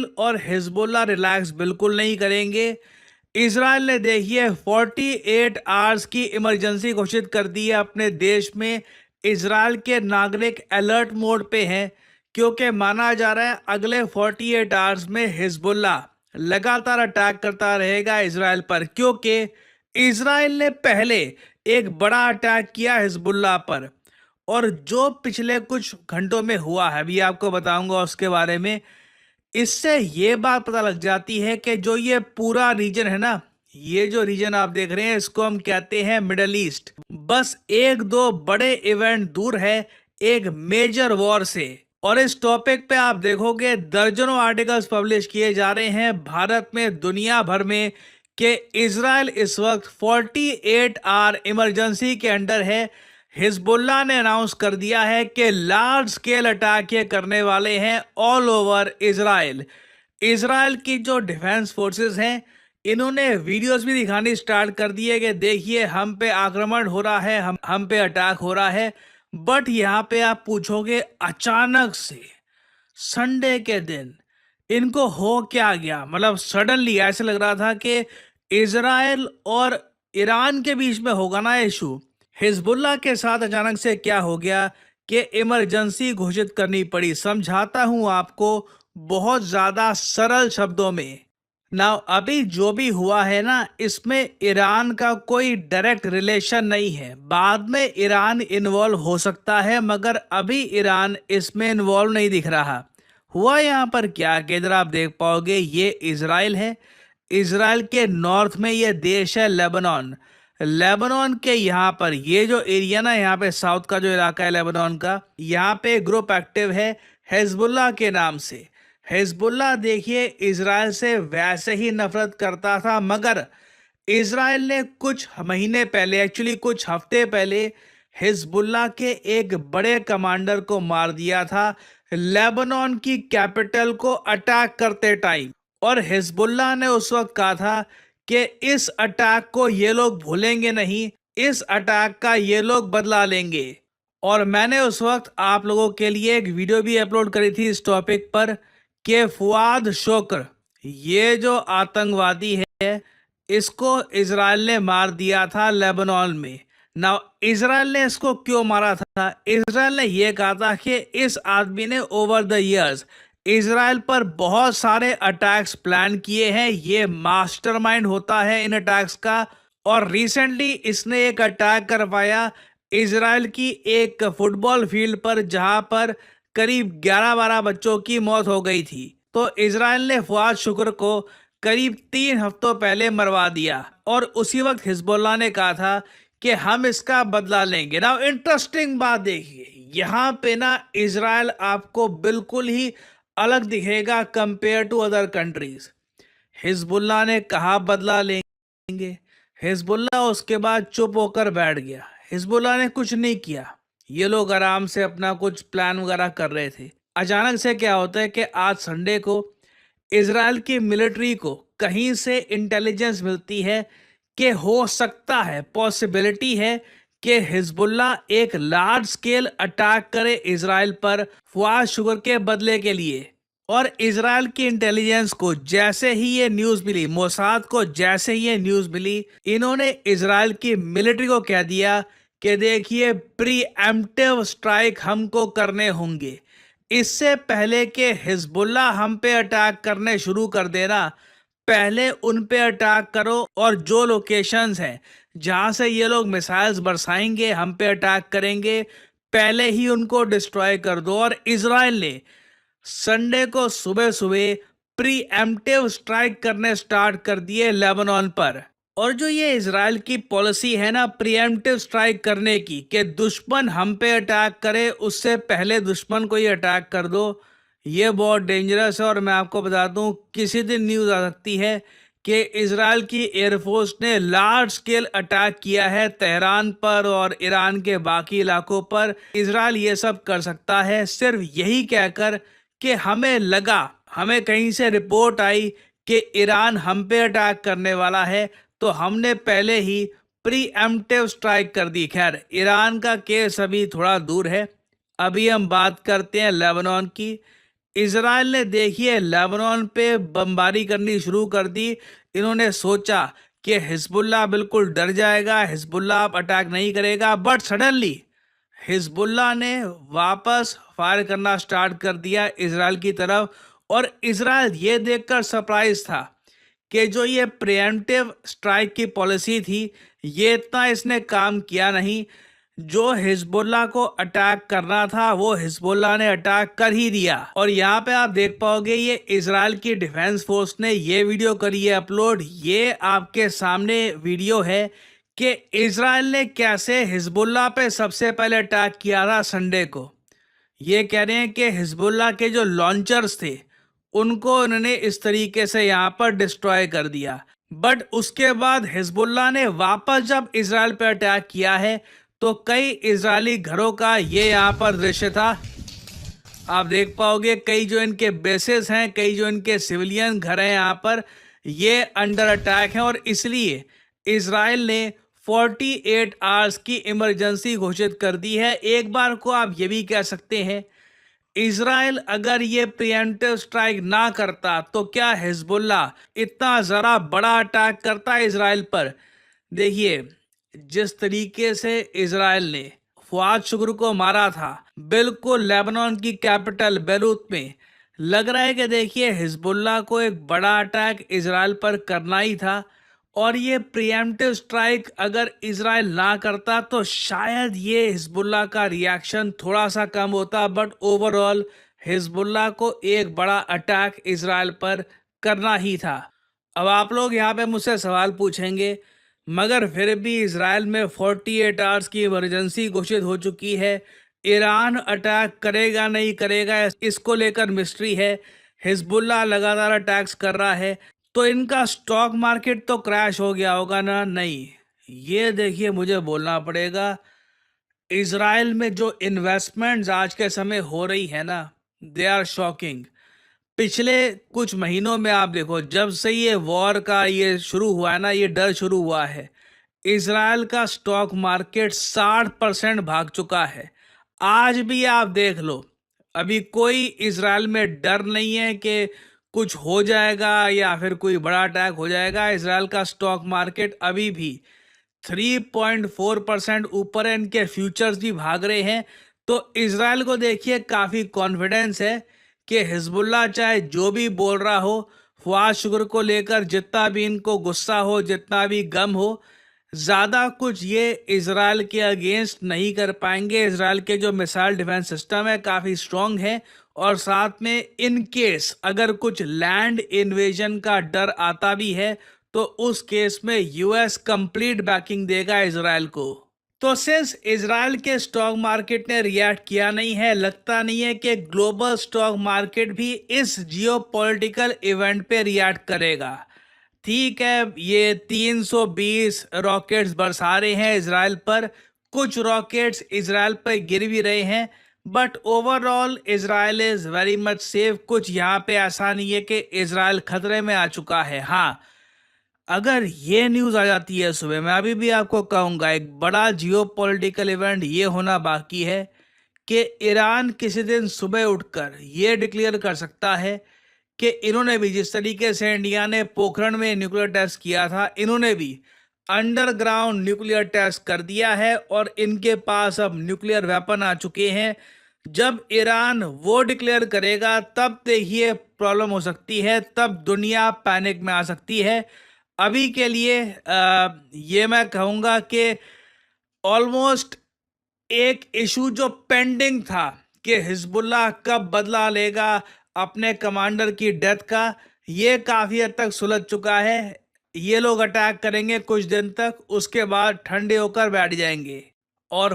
और Hezbollah relax बिल्कुल नहीं करेंगे। इजराइल ने देखिए 48 आवर्स की इमरजेंसी घोषित कर दी है अपने देश में। इजराइल के नागरिक अलर्ट मोड पे हैं क्योंकि माना जा रहा है अगले 48 आवर्स में हिजबुल्लाह लगातार अटैक करता रहेगा इजराइल पर, क्योंकि इजराइल ने पहले एक बड़ा अटैक किया हिजबुल्लाह पर। और जो पिछले कुछ घंटों में हुआ है, अभी आपको बताऊंगा उसके बारे में। इससे ये बात पता लग जाती है कि जो ये पूरा रीजन है ना, ये जो रीजन आप देख रहे हैं इसको हम कहते हैं मिडल ईस्ट। बस एक दो बड़े इवेंट दूर है एक मेजर वॉर से। और इस टॉपिक पे आप देखोगे दर्जनों आर्टिकल्स पब्लिश किए जा रहे हैं भारत में, दुनिया भर में, कि इजराइल इस वक्त 48 आवर इमरजेंसी के अंडर है। हिजबुल्लाह ने अनाउंस कर दिया है कि लार्ज स्केल अटैक ये करने वाले हैं ऑल ओवर इजराइल। इजराइल की जो डिफेंस फोर्सेस हैं इन्होंने वीडियोस भी दिखानी स्टार्ट कर दी है कि देखिए हम पे आक्रमण हो रहा है, हम पे अटैक हो रहा है। बट यहाँ पे आप पूछोगे अचानक से संडे के दिन इनको हो क्या गया? मतलब सडनली ऐसे लग रहा था कि इजराइल और ईरान के बीच में होगा ना इशू, हिजबुल्लाह के साथ अचानक से क्या हो गया कि इमरजेंसी घोषित करनी पड़ी। समझाता हूं आपको बहुत ज्यादा सरल शब्दों में। नाउ अभी जो भी हुआ है ना, इसमें ईरान का कोई डायरेक्ट रिलेशन नहीं है। बाद में ईरान इन्वॉल्व हो सकता है मगर अभी ईरान इसमें इन्वॉल्व नहीं दिख रहा। हुआ यहाँ पर क्या कि इधर आप देख पाओगे ये इजराइल है। इजराइल के नॉर्थ में ये देश है लेबनान। लेबनान के यहाँ पर ये जो एरिया ना, यहाँ पे साउथ का जो इलाका है लेबनान का, यहाँ पे ग्रुप एक्टिव है हिजबुल्लाह के नाम से। हिजबुल्लाह देखिए इजराइल से वैसे ही नफरत करता था मगर इजराइल ने कुछ महीने पहले, एक्चुअली कुछ हफ्ते पहले, हिजबुल्लाह के एक बड़े कमांडर को मार दिया था लेबनान की कैपिटल को अटैक करते टाइम। और हिजबुल्लाह ने उस वक्त कहा था कि इस अटैक को ये लोग भूलेंगे नहीं, इस अटैक का ये लोग बदला लेंगे। और मैंने उस वक्त आप लोगों के लिए एक वीडियो भी अपलोड करी थी इस टॉपिक पर कि फुआद शोकर ये जो आतंकवादी है इसको इजराइल ने मार दिया था लेबनान में। ना इजराइल ने इसको क्यों मारा था? इजराइल ने यह कहा था कि इस आदमी ने ओवर द इयर्स इजराइल पर बहुत सारे अटैक्स प्लान किए हैं, ये मास्टरमाइंड होता है इन अटैक्स का। और रिसेंटली इसने एक अटैक करवाया इजराइल की एक फुटबॉल फील्ड पर जहां पर करीब 11-12 बच्चों की मौत हो गई थी। तो इजराइल ने फुआद शुक्र को करीब 3 हफ्तों पहले मरवा दिया और उसी वक्त हिजबुल्लाह ने कहा था कि हम इसका बदला लेंगे। ना इंटरेस्टिंग बात देखिए, यहाँ पे ना इजराइल आपको बिल्कुल ही अलग दिखेगा compare to other countries. Hezbollah ने कहा बदला लेंगे, हिजबुल्लाह उसके बाद चुप होकर बैठ गया। हिजबुल्लाह ने कुछ नहीं किया, ये लोग आराम से अपना कुछ प्लान वगैरह कर रहे थे। अचानक से क्या होता है कि आज संडे को इजराइल की मिलिट्री को कहीं से इंटेलिजेंस मिलती है कि हो सकता है, पॉसिबिलिटी है कि हिजबुल्लाह एक लार्ज स्केल अटैक करे इजराइल पर फुआद शुक्र के बदले के लिए। और इजराइल की इंटेलिजेंस को जैसे ही ये न्यूज मिली, मोसाद को जैसे ही ये न्यूज मिली, इन्होंने इजराइल की मिलिट्री को कह दिया कि देखिए प्री एम्प्टिव स्ट्राइक हमको करने होंगे। इससे पहले कि हिजबुल्लाह हम पे अटैक करने शुरू कर देना, पहले उन पे अटैक करो और जो लोकेशंस हैं जहां से ये लोग मिसाइल्स बरसाएंगे, हम पे अटैक करेंगे, पहले ही उनको डिस्ट्रॉय कर दो। और इजराइल ने संडे को सुबह सुबह प्री एम्प्टिव स्ट्राइक करने स्टार्ट कर दिए लेबनान पर। और जो ये इजराइल की पॉलिसी है ना प्रीएम्प्टिव स्ट्राइक करने की, कि दुश्मन हम पे अटैक करे उससे पहले दुश्मन को ही अटैक कर दो, ये बहुत डेंजरस है। और मैं आपको बता दूं किसी दिन न्यूज़ आ सकती है कि इजराइल की एयरफोर्स ने लार्ज स्केल अटैक किया है तेहरान पर और ईरान के बाकी इलाकों पर। इजराइल ये सब कर सकता है सिर्फ यही कहकर कि हमें लगा, हमें कहीं से रिपोर्ट आई कि ईरान हम पे अटैक करने वाला है, तो हमने पहले ही प्री एम्प्टिव स्ट्राइक कर दी। खैर ईरान का केस अभी थोड़ा दूर है, अभी हम बात करते हैं लेबनान की। इजराइल ने देखिए लेबनान पे बमबारी करनी शुरू कर दी। इन्होंने सोचा कि हिजबुल्लाह बिल्कुल डर जाएगा, हिजबुल्लाह अब अटैक नहीं करेगा, बट सडनली हिजबुल्लाह ने वापस फायर करना स्टार्ट कर दिया इजराइल की तरफ। और इजराइल ये देखकर सरप्राइज था कि जो ये प्रिएम्प्टिव स्ट्राइक की पॉलिसी थी, ये इतना इसने काम किया नहीं। जो हिजबुल्लाह को अटैक करना था वो हिजबुल्लाह ने अटैक कर ही दिया। और यहाँ पे आप देख पाओगे ये इजराइल की डिफेंस फोर्स ने ये वीडियो करी है अपलोड। ये आपके सामने वीडियो है कि इजराइल ने कैसे हिजबुल्लाह पे सबसे पहले अटैक किया था संडे को। ये कह रहे हैं कि हिजबुल्लाह के जो लॉन्चर्स थे उनको उन्होंने इस तरीके से यहाँ पर डिस्ट्रॉय कर दिया। बट उसके बाद हिजबुल्लाह ने वापस जब इजराइल पर अटैक किया है तो कई इजरायली घरों का ये यहाँ पर दृश्य था। आप देख पाओगे कई जो इनके बेसेस हैं, कई जो इनके सिविलियन घर हैं यहाँ पर, ये अंडर अटैक हैं। और इसलिए इजराइल ने 48 आवर्स की इमरजेंसी घोषित कर दी है। एक बार को आप ये भी कह सकते हैं इजराइल अगर ये प्रिएम्प्टिव स्ट्राइक ना करता तो क्या हिजबुल्लाह इतना ज़रा बड़ा अटैक करता इजराइल पर। देखिए जिस तरीके से इजराइल ने फवाद शुक्र को मारा था बिल्कुल लेबनान की कैपिटल बेरूत में, लग रहा है कि देखिए हिजबुल्लाह को एक बड़ा अटैक इजराइल पर करना ही था। और ये प्रिएम्प्टिव स्ट्राइक अगर इजराइल ना करता तो शायद ये हिजबुल्लाह का रिएक्शन थोड़ा सा कम होता, बट ओवरऑल हिजबुल्लाह को एक बड़ा अटैक इजराइल पर करना ही था। अब आप लोग यहाँ पे मुझसे सवाल पूछेंगे मगर फिर भी इजराइल में 48 आवर्स की इमरजेंसी घोषित हो चुकी है, ईरान अटैक करेगा नहीं करेगा इसको लेकर मिस्ट्री है, हिजबुल्लाह लगातार अटैक्स कर रहा है, तो इनका स्टॉक मार्केट तो क्रैश हो गया होगा ना। नहीं, ये देखिए मुझे बोलना पड़ेगा इजराइल में जो इन्वेस्टमेंट्स आज के समय हो रही है ना, दे आर शॉकिंग। पिछले कुछ महीनों में आप देखो जब से ये वॉर का ये शुरू हुआ है ना, ये डर शुरू हुआ है, इजराइल का स्टॉक मार्केट 60% भाग चुका है। आज भी आप देख लो अभी कोई इजराइल में डर नहीं है कि कुछ हो जाएगा या फिर कोई बड़ा अटैक हो जाएगा। इजराइल का स्टॉक मार्केट अभी भी 3.4% ऊपर है, इनके फ्यूचर्स भी भाग रहे हैं। तो इजराइल को देखिए काफ़ी कॉन्फिडेंस है कि हिजबुल्लाह चाहे जो भी बोल रहा हो, फवाद शुक्र को लेकर जितना भी इनको गुस्सा हो, जितना भी गम हो, ज़्यादा कुछ ये इजराइल के अगेंस्ट नहीं कर पाएंगे। इजराइल के जो मिसाइल डिफेंस सिस्टम है काफ़ी स्ट्रॉन्ग है। और साथ में इन केस अगर कुछ लैंड इन्वेजन का डर आता भी है तो उस केस में यूएस कंप्लीट बैकिंग देगा इजराइल को। तो सिंस इजराइल के स्टॉक मार्केट ने रिएक्ट किया नहीं है, लगता नहीं है कि ग्लोबल स्टॉक मार्केट भी इस जियोपॉलिटिकल इवेंट पे रिएक्ट करेगा। ठीक है, ये 320 रॉकेट्स बरसा रहे हैं इजराइल पर, कुछ रॉकेट्स इजराइल पर गिर भी रहे हैं, but overall Israel is very much safe. कुछ यहाँ पे ऐसा नहीं है कि इजराइल खतरे में आ चुका है। हाँ, अगर ये न्यूज़ आ जाती है सुबह, मैं अभी भी आपको कहूँगा एक बड़ा जियोपॉलिटिकल इवेंट ये होना बाकी है कि ईरान किसी दिन सुबह उठकर ये डिक्लेयर कर सकता है कि इन्होंने भी जिस तरीके से इंडिया ने पोखरण में न्यूक्लियर टेस्ट किया था, इन्होंने भी अंडरग्राउंड न्यूक्लियर टेस्ट कर दिया है और इनके पास अब न्यूक्लियर वेपन आ चुके हैं। जब ईरान वो डिक्लेयर करेगा तब देखिए प्रॉब्लम हो सकती है, तब दुनिया पैनिक में आ सकती है। अभी के लिए ये मैं कहूँगा कि ऑलमोस्ट एक इशू जो पेंडिंग था कि हिजबुल्लाह कब बदला लेगा अपने कमांडर की डेथ का, ये काफ़ी हद तक सुलझ चुका है। ये लोग अटैक करेंगे कुछ दिन तक, उसके बाद ठंडे होकर बैठ जाएंगे। और